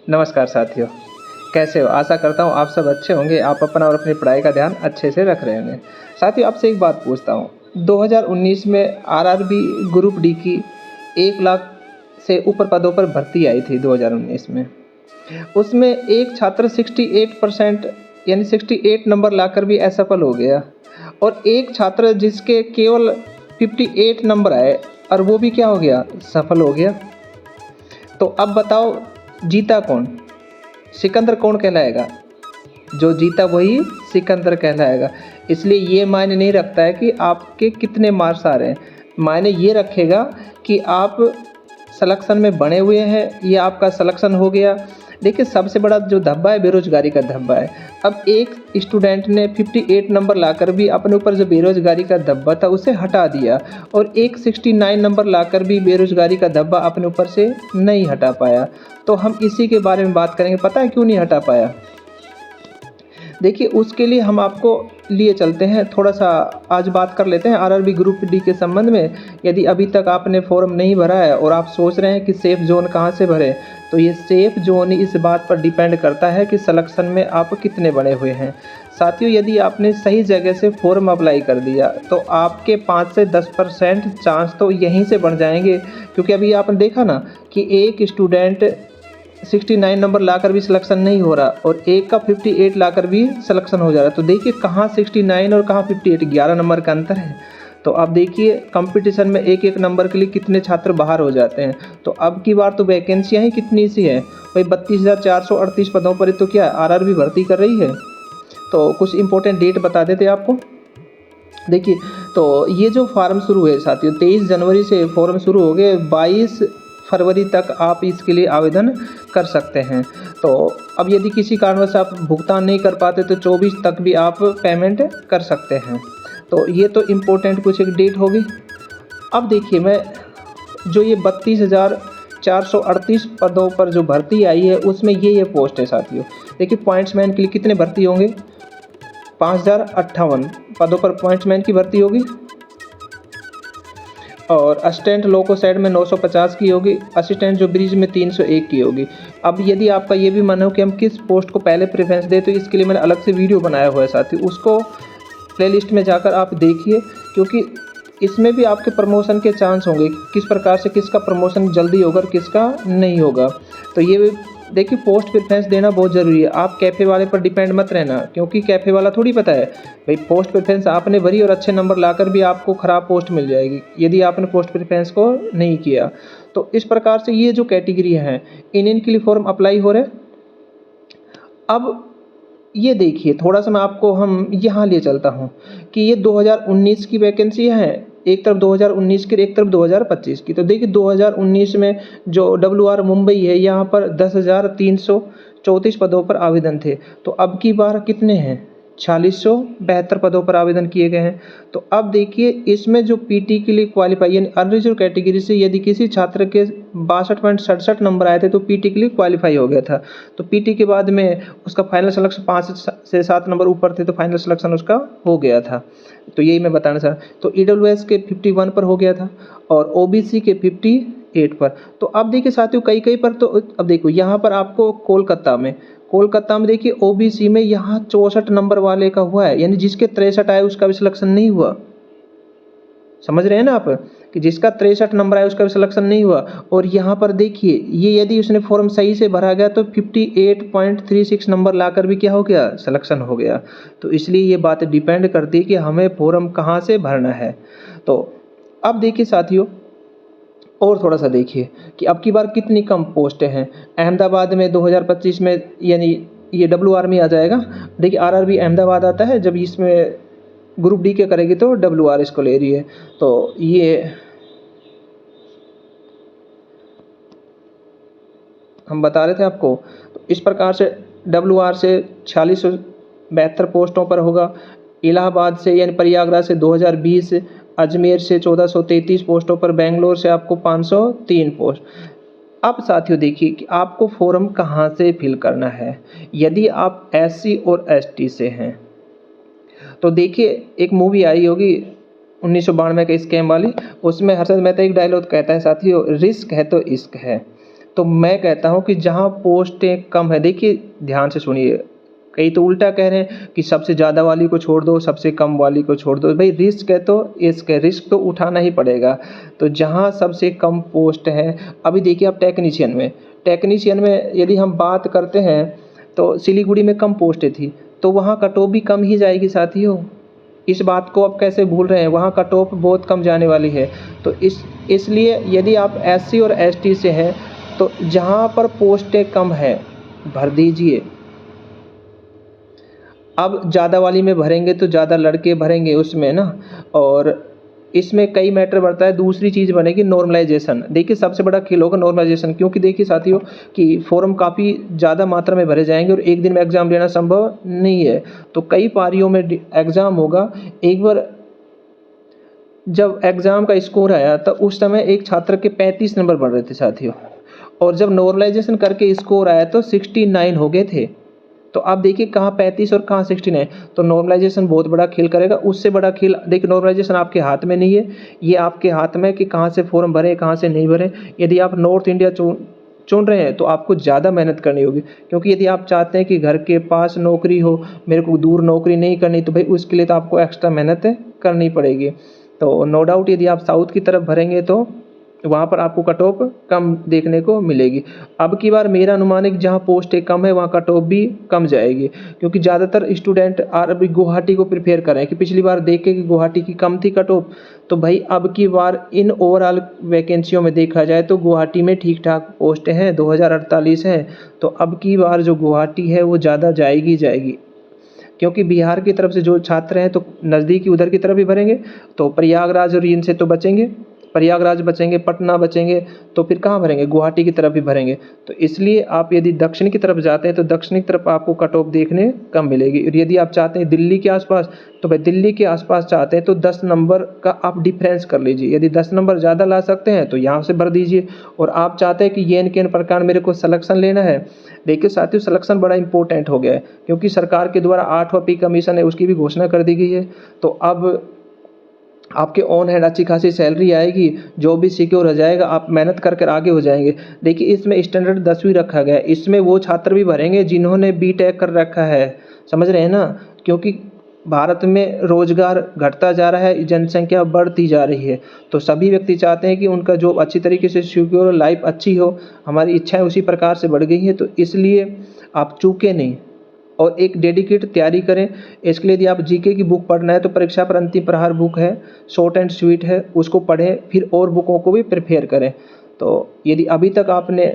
नमस्कार साथियों, कैसे हो? आशा करता हूँ आप सब अच्छे होंगे। आप अपना और अपनी पढ़ाई का ध्यान अच्छे से रख रहे होंगे। साथियों, आपसे एक बात पूछता हूँ, 2019 में आरआरबी ग्रुप डी की 1 लाख से ऊपर पदों पर भर्ती आई थी 2019 में। उसमें एक छात्र 68% यानी 68 नंबर लाकर भी असफल हो गया और एक छात्र जिसके केवल 58 नंबर आए और वो भी क्या हो गया? सफल हो गया। तो अब बताओ, जीता कौन? सिकंदर कौन कहलाएगा? जो जीता वही सिकंदर कहलाएगा। इसलिए ये मायने नहीं रखता है कि आपके कितने मार्क्स आ रहे हैं, मायने ये रखेगा कि आप सिलेक्शन में बने हुए हैं या आपका सिलेक्शन हो गया। देखिए, सबसे बड़ा जो धब्बा है बेरोजगारी का धब्बा है। अब एक स्टूडेंट ने 58 नंबर लाकर भी अपने ऊपर जो बेरोजगारी का धब्बा था उसे हटा दिया और एक 69 नंबर लाकर भी बेरोजगारी का धब्बा अपने ऊपर से नहीं हटा पाया। तो हम इसी के बारे में बात करेंगे। पता है क्यों नहीं हटा पाया? देखिए, उसके लिए हम आपको लिए चलते हैं, थोड़ा सा आज बात कर लेते हैं आरआरबी ग्रुप डी के संबंध में। यदि अभी तक आपने फॉर्म नहीं भरा है और आप सोच रहे हैं कि सेफ जोन कहाँ से भरें, तो ये सेफ जोन इस बात पर डिपेंड करता है कि सिलेक्शन में आप कितने बने हुए हैं। साथियों, यदि आपने सही जगह से फॉर्म अप्लाई कर दिया तो आपके 5 से 10% चांस तो यहीं से बढ़ जाएंगे, क्योंकि अभी आपने देखा ना कि एक स्टूडेंट 69 नंबर लाकर भी सिलेक्शन नहीं हो रहा और एक का 58 लाकर भी सिलेक्शन हो जा रहा है। तो देखिए, कहाँ 69 और कहाँ 58, 11 नंबर का अंतर है। तो अब देखिए, कंपटीशन में एक एक नंबर के लिए कितने छात्र बाहर हो जाते हैं। तो अब की बार तो वैकेंसियाँ ही कितनी सी है भाई, 32,438 पदों पर तो क्या आरआरबी भर्ती कर रही है। तो कुछ इंपॉर्टेंट डेट बता देते आपको। देखिए, तो ये जो फॉर्म शुरू है साथियों, 23 जनवरी से फॉर्म शुरू हो गए, 22 फरवरी तक आप इसके लिए आवेदन कर सकते हैं। तो अब यदि किसी कारणवश आप भुगतान नहीं कर पाते तो 24 तक भी आप पेमेंट कर सकते हैं। तो ये तो इम्पोर्टेंट कुछ एक डेट होगी। अब देखिए, मैं जो ये 32,438 पदों पर जो भर्ती आई है उसमें ये पोस्ट है साथियों। देखिए, पॉइंट्समैन के लिए कितने भर्ती होंगे? 5,058 पदों पर पॉइंट्समैन की भर्ती होगी और असिस्टेंट लोको साइड में 950 की होगी, असिस्टेंट जो ब्रिज में 301 की होगी। अब यदि आपका ये भी मन हो कि हम किस पोस्ट को पहले प्रेफरेंस दें, तो इसके लिए मैंने अलग से वीडियो बनाया हुआ है साथी, उसको प्लेलिस्ट में जाकर आप देखिए, क्योंकि इसमें भी आपके प्रमोशन के चांस होंगे, किस प्रकार से किसका प्रमोशन जल्दी होगा और किसका नहीं होगा। तो ये देखिए, पोस्ट प्रेफरेंस देना बहुत ज़रूरी है। आप कैफ़े वाले पर डिपेंड मत रहना, क्योंकि कैफ़े वाला थोड़ी पता है भाई पोस्ट प्रेफरेंस आपने भरी और अच्छे नंबर लाकर भी आपको ख़राब पोस्ट मिल जाएगी यदि आपने पोस्ट प्रेफरेंस को नहीं किया। तो इस प्रकार से ये जो कैटेगरी हैं इनके लिए फॉर्म अप्लाई हो रहे। अब ये देखिए, थोड़ा सा मैं आपको हम यहाँ ले चलता हूँ कि ये 2019 की वैकेंसी है, एक तरफ 2019 की, एक तरफ 2025 की। तो देखिए, 2019 में जो WR मुंबई है यहाँ पर 10,334 पदों पर आवेदन थे। तो अब की बार कितने हैं? 4672 पदों पर आवेदन किए गए हैं। तो अब देखिए, इसमें जो पीटी के लिए क्वालिफाई यानी अनरिजर्व कैटेगरी से यदि किसी छात्र के 62.67 नंबर आए थे तो पीटी के लिए क्वालिफाई हो गया था। तो पीटी के बाद में उसका फाइनल सिलेक्शन 5 से 7 नंबर ऊपर थे तो फाइनल सिलेक्शन उसका हो गया था। तो यही मैं बताना चाह रहा। तो ईडब्ल्यूएस के 51 पर हो गया था और ओबीसी के 58 पर। तो अब देखिए साथियों, कई पर तो अब देखो यहाँ पर आपको कोलकाता में देखिए ओबीसी में यहाँ 64 नंबर वाले का हुआ है, यानी जिसके 63 आए उसका भी सिलेक्शन नहीं हुआ। समझ रहे हैं ना आप कि जिसका 63 नंबर आया उसका भी सिलेक्शन नहीं हुआ। और यहाँ पर देखिए, ये यदि उसने फॉर्म सही से भरा गया तो 58.36 नंबर लाकर भी क्या हो गया? सिलेक्शन हो गया। तो इसलिए ये बात डिपेंड करती है कि हमें फॉर्म कहाँ से भरना है। तो अब देखिए साथियों, और थोड़ा सा देखिए कि अब की बार कितनी कम पोस्टें हैं। अहमदाबाद में 2025 में यानी ये WR में आ जाएगा। देखिए, RRB अहमदाबाद आता है, जब इसमें ग्रुप डी के करेगी तो WR इसको ले रही है। तो ये हम बता रहे थे आपको। तो इस प्रकार से WR से 4672 पोस्टों पर होगा, इलाहाबाद से यानी प्रयागराज से 2020, अजमेर से 1433 पोस्टों पर, बेंगलोर से आपको 503 पोस्ट। अब साथियों देखिए कि आपको फॉर्म कहाँ से फिल करना है। यदि आप SC और ST से हैं तो देखिए, एक मूवी आई होगी 1992 का स्कैम वाली, उसमें हर्षद मेहता एक डायलॉग कहता है साथियों, रिस्क है तो इश्क है। तो मैं कहता हूँ कि जहाँ पोस्टें कम है, देखिए ध्यान से सुनिए, कई तो उल्टा कह रहे हैं कि सबसे ज़्यादा वाली को छोड़ दो, सबसे कम वाली को छोड़ दो। भाई रिस्क है तो इसके रिस्क तो उठाना ही पड़ेगा। तो जहाँ सबसे कम पोस्ट है, अभी देखिए आप टेक्नीशियन में यदि हम बात करते हैं तो सिलीगुड़ी में कम पोस्टें थी, तो वहाँ कट ऑफ भी कम ही जाएगी साथियों। इस बात को आप कैसे भूल रहे हैं, वहाँ कट ऑफ बहुत कम जाने वाली है। तो इसलिए यदि आप SC और ST से हैं तो जहाँ पर पोस्टें कम है भर दीजिए। अब ज़्यादा वाली में भरेंगे तो ज़्यादा लड़के भरेंगे उसमें ना, और इसमें कई मैटर बढ़ता है। दूसरी चीज़ बनेगी नॉर्मलाइजेशन। देखिए सबसे बड़ा खेल होगा नॉर्मलाइजेशन, क्योंकि देखिए साथियों कि फॉर्म काफ़ी ज़्यादा मात्रा में भरे जाएंगे और एक दिन में एग्ज़ाम लेना संभव नहीं है। तो कई पारियों में एग्ज़ाम होगा। एक बार जब एग्ज़ाम का स्कोर आया तो उस समय एक छात्र के 35 नंबर बढ़ रहे थे साथियों, और जब नॉर्मलाइजेशन करके स्कोर आया तो 69 हो गए थे। तो आप देखिए कहाँ 35 और कहाँ 69। तो नॉर्मलाइजेशन बहुत बड़ा खेल करेगा। उससे बड़ा खेल देखिए, नॉर्मलाइजेशन आपके हाथ में नहीं है, ये आपके हाथ में कि कहाँ से फॉर्म भरें कहाँ से नहीं भरें। यदि आप नॉर्थ इंडिया चुन रहे हैं तो आपको ज़्यादा मेहनत करनी होगी, क्योंकि यदि आप चाहते हैं कि घर के पास नौकरी हो, मेरे को दूर नौकरी नहीं करनी, तो भाई उसके लिए तो आपको एक्स्ट्रा मेहनत करनी पड़ेगी। तो नो डाउट यदि आप साउथ की तरफ भरेंगे तो वहाँ पर आपको कट ऑफ कम देखने को मिलेगी। अब की बार मेरा अनुमान है कि जहाँ पोस्टें कम है वहाँ कट ऑफ भी कम जाएगी, क्योंकि ज़्यादातर स्टूडेंट अभी गुवाहाटी को प्रिपेयर कर रहे हैं कि पिछली बार देखे कि गुवाहाटी की कम थी कट ऑफ। तो भाई अब की बार इन ओवरऑल वैकेंसियों में देखा जाए तो गुवाहाटी में ठीक ठाक पोस्टें हैं, 2048 है। तो अब की बार जो गुवाहाटी है वो ज़्यादा जाएगी, क्योंकि बिहार की तरफ से जो छात्र हैं तो नज़दीकी उधर की तरफ ही भरेंगे। तो प्रयागराज और इनसे तो बचेंगे, प्रयागराज बचेंगे, पटना बचेंगे, तो फिर कहाँ भरेंगे, गुवाहाटी की तरफ ही भरेंगे। तो इसलिए आप यदि दक्षिण की तरफ जाते हैं तो दक्षिण की तरफ आपको कट ऑफ देखने कम मिलेगी। और यदि आप चाहते हैं दिल्ली के आसपास, तो भाई दिल्ली के आसपास चाहते हैं तो 10 नंबर का आप डिफरेंस कर लीजिए। यदि 10 नंबर ज़्यादा ला सकते हैं तो यहाँ से भर दीजिए। और आप चाहते हैं कि ये इन के प्रकार मेरे को सिलेक्शन लेना है, देखिए साथियों सिलेक्शन बड़ा इंपॉर्टेंट हो गया है, क्योंकि सरकार के द्वारा 8वां पे कमीशन है उसकी भी घोषणा कर दी गई है। तो अब आपके ऑन हैंड अच्छी खासी सैलरी आएगी, जॉब भी सिक्योर हो जाएगा, आप मेहनत कर कर आगे हो जाएंगे। देखिए इसमें स्टैंडर्ड 10वीं रखा गया है, इसमें वो छात्र भी भरेंगे जिन्होंने BTech कर रखा है, समझ रहे हैं ना। क्योंकि भारत में रोजगार घटता जा रहा है, जनसंख्या बढ़ती जा रही है, तो सभी व्यक्ति चाहते हैं कि उनका जॉब अच्छी तरीके से सिक्योर हो, लाइफ अच्छी हो। हमारी इच्छाएं उसी प्रकार से बढ़ गई हैं, तो इसलिए आप चूके नहीं और एक डेडिकेट तैयारी करें। इसके लिए यदि आप GK की बुक पढ़ना है तो परीक्षा पर अंतिम प्रहार बुक है, शॉर्ट एंड स्वीट है, उसको पढ़ें, फिर और बुकों को भी प्रिपेयर करें। तो यदि अभी तक आपने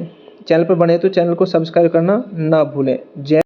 चैनल पर बने तो चैनल को सब्सक्राइब करना ना भूलें। जय